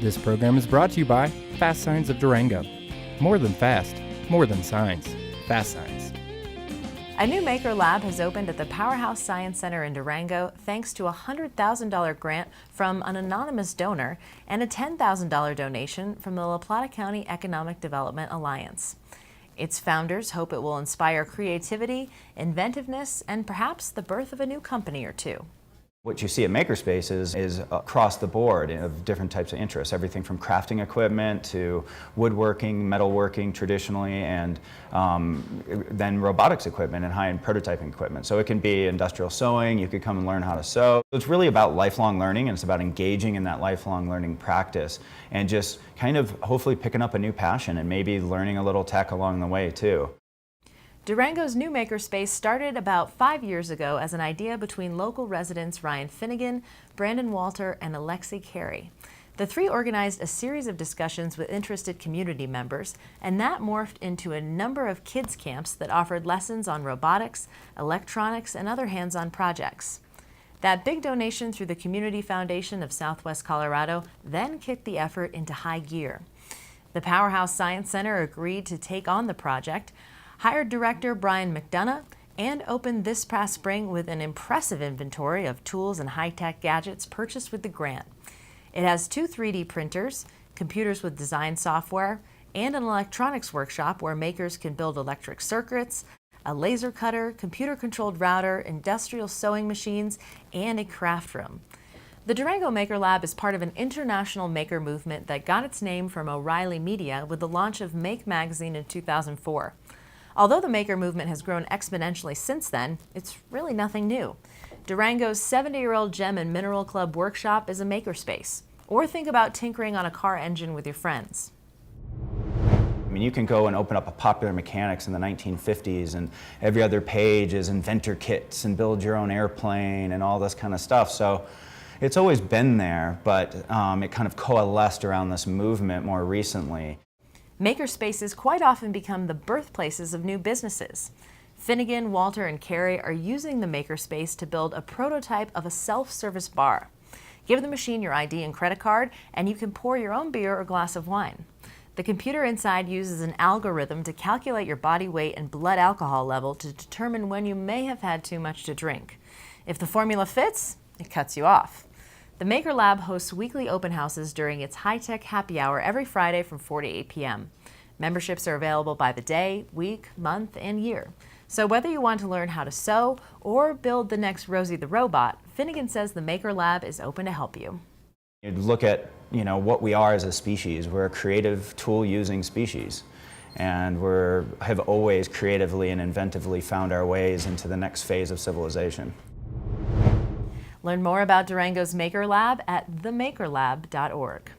This program is brought to you by Fast Signs of Durango. More than fast, more than signs. Fast Signs. A new Maker Lab has opened at the Powerhouse Science Center in Durango thanks to a $100,000 grant from an anonymous donor and a $10,000 donation from the La Plata County Economic Development Alliance. Its founders hope it will inspire creativity, inventiveness, and perhaps the birth of a new company or two. What you see at Makerspaces is across the board of different types of interests, everything from crafting equipment to woodworking, metalworking traditionally, and then robotics equipment and high-end prototyping equipment. So it can be industrial sewing, you could come and learn how to sew. It's really about lifelong learning, and it's about engaging in that lifelong learning practice and just kind of hopefully picking up a new passion and maybe learning a little tech along the way too. Durango's new makerspace started about 5 years ago as an idea between local residents Ryan Finnegan, Brandon Walter, and Alexi Carey. The three organized a series of discussions with interested community members, and that morphed into a number of kids camps that offered lessons on robotics, electronics, and other hands-on projects. That big donation through the Community Foundation of Southwest Colorado then kicked the effort into high gear. The Powerhouse Science Center agreed to take on the project, hired director Brian McDonough, and opened this past spring with an impressive inventory of tools and high-tech gadgets purchased with the grant. It has 2 3D printers, computers with design software, and an electronics workshop where makers can build electric circuits, a laser cutter, computer-controlled router, industrial sewing machines, and a craft room. The Durango Maker Lab is part of an international maker movement that got its name from O'Reilly Media with the launch of Make magazine in 2004. Although the maker movement has grown exponentially since then, it's really nothing new. Durango's 70-year-old Gem and Mineral Club workshop is a makerspace. Or think about tinkering on a car engine with your friends. I mean, you can go and open up a Popular Mechanics in the 1950s and every other page is inventor kits and build your own airplane and all this kind of stuff. So it's always been there, but it kind of coalesced around this movement more recently. Makerspaces quite often become the birthplaces of new businesses. Finnegan, Walter, and Carey are using the makerspace to build a prototype of a self-service bar. Give the machine your ID and credit card, and you can pour your own beer or glass of wine. The computer inside uses an algorithm to calculate your body weight and blood alcohol level to determine when you may have had too much to drink. If the formula fits, it cuts you off. The Maker Lab hosts weekly open houses during its high-tech happy hour every Friday from 4 to 8 p.m. Memberships are available by the day, week, month, and year. So whether you want to learn how to sew or build the next Rosie the Robot, Finnegan says the Maker Lab is open to help you. You look at, what we are as a species. We're a creative tool-using species. And we have always creatively and inventively found our ways into the next phase of civilization. Learn more about Durango's Maker Lab at themakerlab.org.